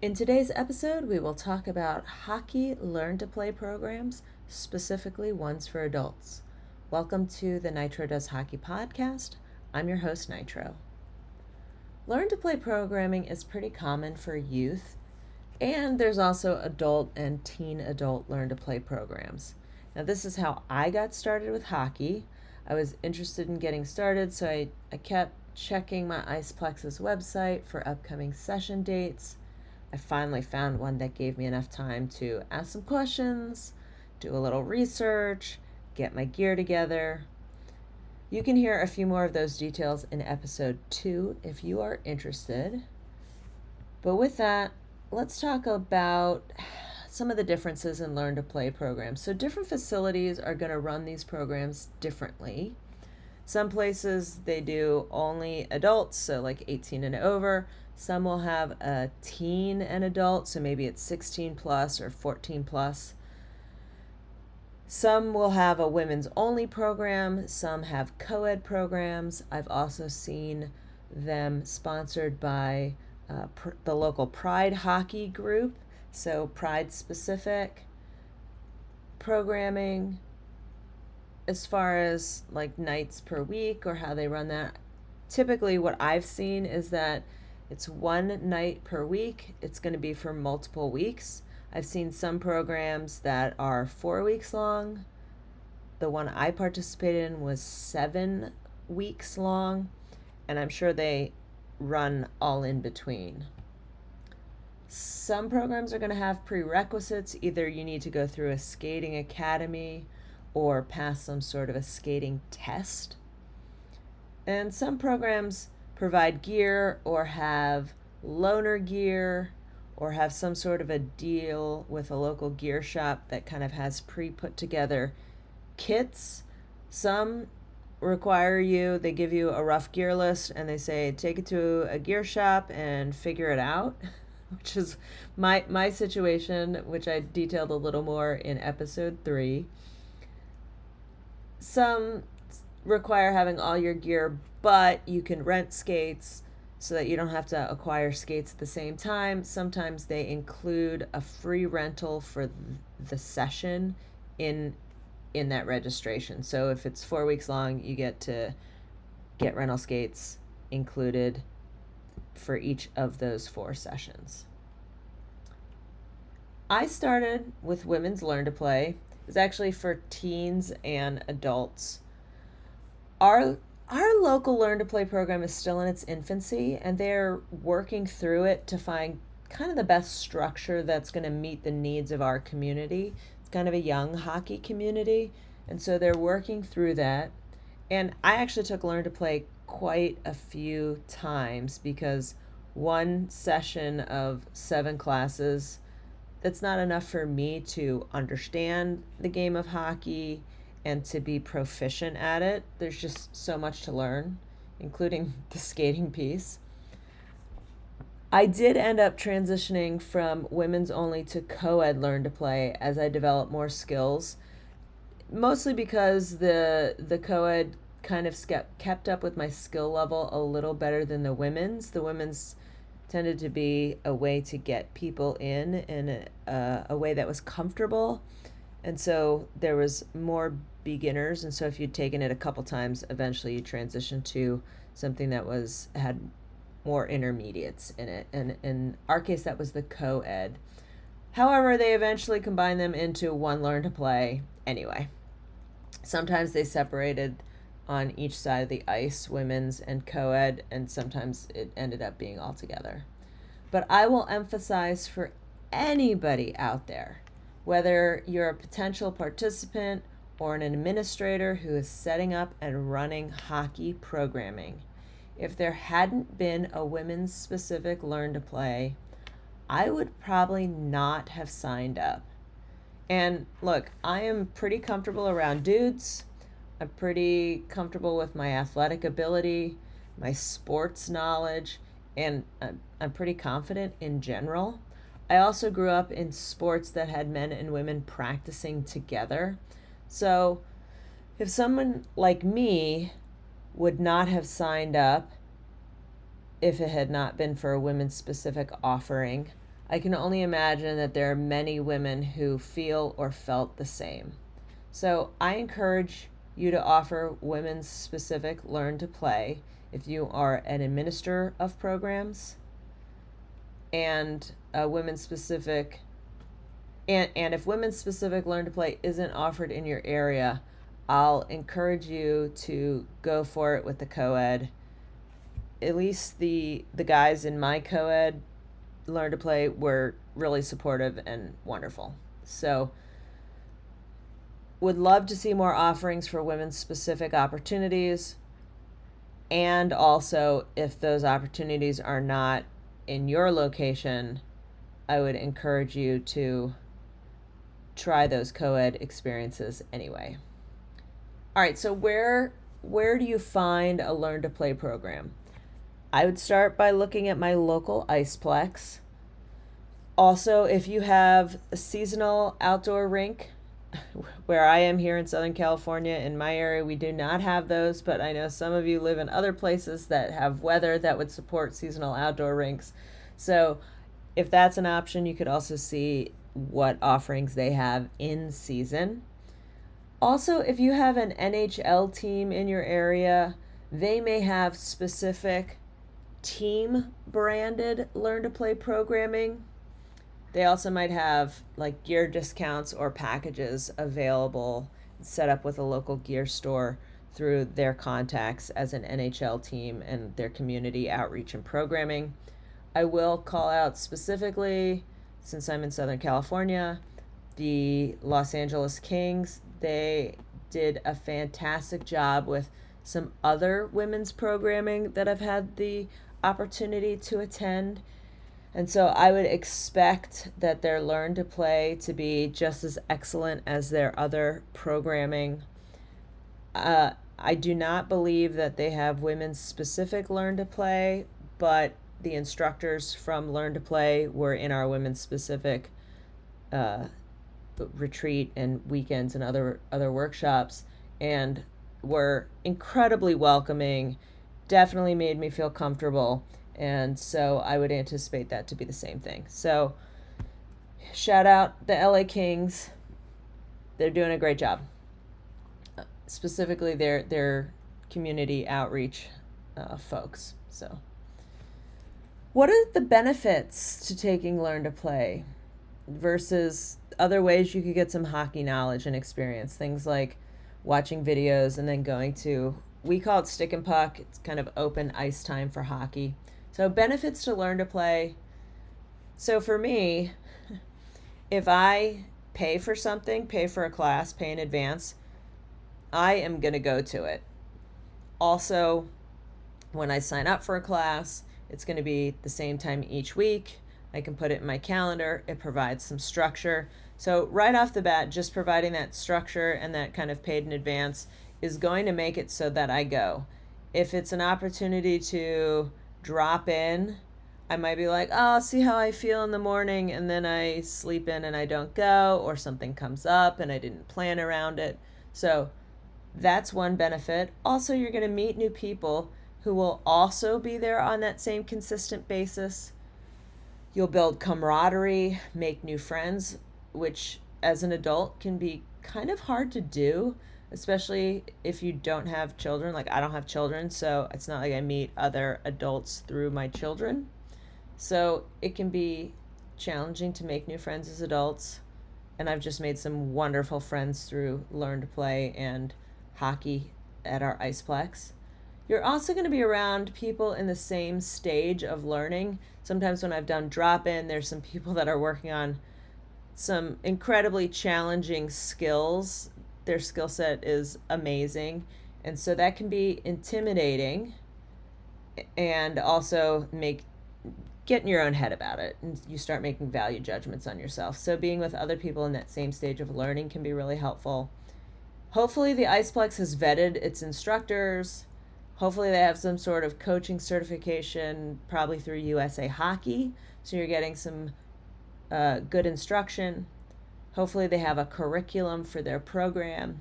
In today's episode, we will talk about hockey learn to play programs, specifically ones for adults. Welcome to the NITRO Does Hockey podcast. I'm your host, NITRO. Learn to play programming is pretty common for youth, and there's also adult and teen adult learn to play programs. Now, this is how I got started with hockey. I was interested in getting started, so I kept checking my Iceplex's website for upcoming session dates. I finally found one that gave me enough time to ask some questions, do a little research, get my gear together. You can hear a few more of those details in episode 2 if you are interested. But with that, let's talk about some of the differences in learn to play programs. So different facilities are going to run these programs differently. Some places they do only adults, so like 18 and over. Some will have a teen and adult, so maybe it's 16 plus or 14 plus. Some will have a women's only program. Some have co-ed programs. I've also seen them sponsored by the local Pride hockey group, so Pride specific programming. As far as like nights per week or how they run that, typically what I've seen is that it's one night per week. It's going to be for multiple weeks. I've seen some programs that are 4 weeks long. The one I participated in was 7 weeks long, and I'm sure they run all in between. Some programs are going to have prerequisites. Either you need to go through a skating academy or pass some sort of a skating test. And some programs provide gear or have loaner gear or have some sort of a deal with a local gear shop that kind of has pre-put together kits. Some require they give you a rough gear list and they say take it to a gear shop and figure it out, which is my situation, which I detailed a little more in episode 3. Some require having all your gear, but you can rent skates so that you don't have to acquire skates at the same time. Sometimes they include a free rental for the session in that registration. So if it's 4 weeks long, you get to get rental skates included for each of those 4 sessions. I started with Women's Learn to Play. It's actually for teens and adults. Our local Learn to Play program is still in its infancy, and they're working through it to find kind of the best structure that's going to meet the needs of our community. It's kind of a young hockey community, and so they're working through that. And I actually took Learn to Play quite a few times because one session of 7 classes, that's not enough for me to understand the game of hockey and to be proficient at it. There's just so much to learn, including the skating piece. I did end up transitioning from women's only to co-ed Learn to Play as I developed more skills, mostly because the co-ed kind of kept up with my skill level a little better than the women's. The women's tended to be a way to get people in a way that was comfortable. And so there was more beginners. And so if you'd taken it a couple times, eventually you transitioned to something that had more intermediates in it. And in our case, that was the co-ed. However, they eventually combined them into one Learn to Play anyway. Sometimes they separated on each side of the ice, women's and co-ed, and sometimes it ended up being all together. But I will emphasize for anybody out there, whether you're a potential participant or an administrator who is setting up and running hockey programming, if there hadn't been a women's specific Learn to Play, I would probably not have signed up. And look, I am pretty comfortable around dudes. I'm pretty comfortable with my athletic ability, my sports knowledge, and I'm pretty confident in general. I also grew up in sports that had men and women practicing together. So if someone like me would not have signed up if it had not been for a women's specific offering, I can only imagine that there are many women who feel or felt the same. So I encourage you to offer women's specific learn to play if you are an administrator of programs, and women's specific and if women's specific learn to play isn't offered in your area, I'll encourage you to go for it with the co-ed. At least the guys in my co-ed learn to play were really supportive and wonderful. So would love to see more offerings for women's specific opportunities. And also, if those opportunities are not in your location, I would encourage you to try those co-ed experiences anyway. All right, so where do you find a learn to play program? I would start by looking at my local Iceplex. Also, if you have a seasonal outdoor rink, where I am here in Southern California, in my area, we do not have those, but I know some of you live in other places that have weather that would support seasonal outdoor rinks. So if that's an option, you could also see what offerings they have in season. Also, if you have an NHL team in your area, they may have specific team branded learn to play programming. They also might have like gear discounts or packages available set up with a local gear store through their contacts as an NHL team and their community outreach and programming. I will call out specifically, since I'm in Southern California, the Los Angeles Kings. They did a fantastic job with some other women's programming that I've had the opportunity to attend. And so I would expect that their learn to play to be just as excellent as their other programming. I do not believe that they have women's specific learn to play, but the instructors from learn to play were in our women's specific retreat and weekends and other workshops, and were incredibly welcoming, definitely made me feel comfortable. And so I would anticipate that to be the same thing. So shout out the LA Kings. They're doing a great job. Specifically their community outreach folks. So what are the benefits to taking learn to play versus other ways you could get some hockey knowledge and experience? Things like watching videos and then going to, we call it stick and puck. It's kind of open ice time for hockey. So benefits to learn to play. So for me, if I pay for something, pay for a class, pay in advance, I am going to go to it. Also, when I sign up for a class, it's going to be the same time each week. I can put it in my calendar. It provides some structure. So right off the bat, just providing that structure and that kind of paid in advance is going to make it so that I go. If it's an opportunity to drop in, I might be like, oh, I'll see how I feel in the morning, and then I sleep in and I don't go, or something comes up and I didn't plan around it. So that's one benefit. Also, you're going to meet new people who will also be there on that same consistent basis. You'll build camaraderie, make new friends, which as an adult can be kind of hard to do, especially if you don't have children. Like, I don't have children, so it's not like I meet other adults through my children. So it can be challenging to make new friends as adults. And I've just made some wonderful friends through learn to play and hockey at our Iceplex. You're also going to be around people in the same stage of learning. Sometimes when I've done drop-in, there's some people that are working on some incredibly challenging skills. Their skill set is amazing. And so that can be intimidating and also get in your own head about it, and you start making value judgments on yourself. So being with other people in that same stage of learning can be really helpful. Hopefully the Iceplex has vetted its instructors. Hopefully they have some sort of coaching certification, probably through USA Hockey, so you're getting some good instruction. Hopefully they have a curriculum for their program.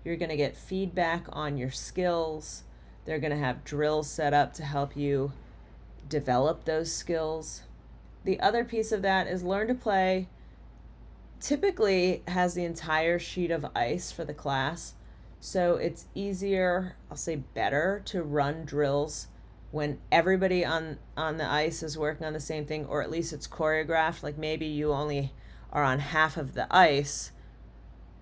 You're going to get feedback on your skills. They're going to have drills set up to help you develop those skills. the other piece of that is Learn to Play typically has the entire sheet of ice for the class. So it's easier, I'll say better, to run drills when everybody on the ice is working on the same thing, or at least it's choreographed. Like maybe you only are on half of the ice,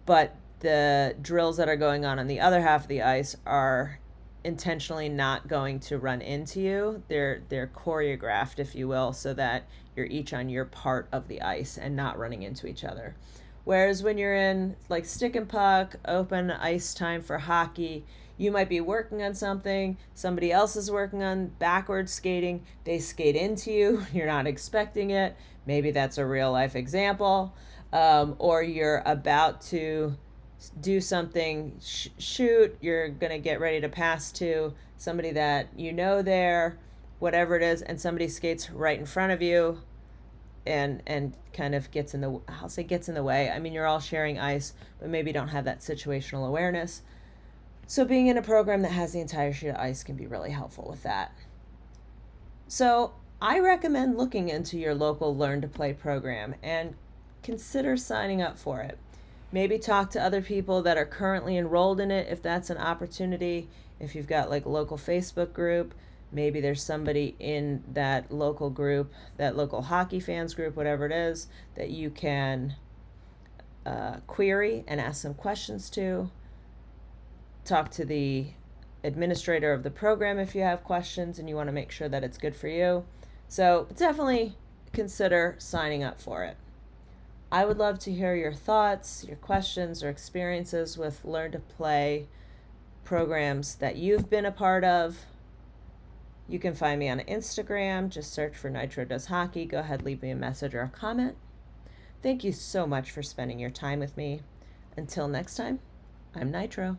but the drills that are going on the other half of the ice are intentionally not going to run into you. They're choreographed, if you will, so that you're each on your part of the ice and not running into each other. Whereas when you're in like stick and puck, open ice time for hockey, you might be working on something, somebody else is working on backward skating, they skate into you, you're not expecting it. Maybe that's a real life example. Or you're about to do something, shoot, you're going to get ready to pass to somebody that you know there, whatever it is, and somebody skates right in front of you and kind of gets in the, I'll say gets in the way. I mean, you're all sharing ice, but maybe don't have that situational awareness. So being in a program that has the entire sheet of ice can be really helpful with that. So I recommend looking into your local Learn to Play program and consider signing up for it. Maybe talk to other people that are currently enrolled in it if that's an opportunity. If you've got like a local Facebook group, maybe there's somebody in that local group, that local hockey fans group, whatever it is, that you can query and ask some questions to. Talk to the administrator of the program if you have questions and you want to make sure that it's good for you. So definitely consider signing up for it. I would love to hear your thoughts, your questions, or experiences with Learn to Play programs that you've been a part of. You can find me on Instagram. Just search for Nitro Does Hockey. Go ahead, leave me a message or a comment. Thank you so much for spending your time with me. Until next time, I'm Nitro.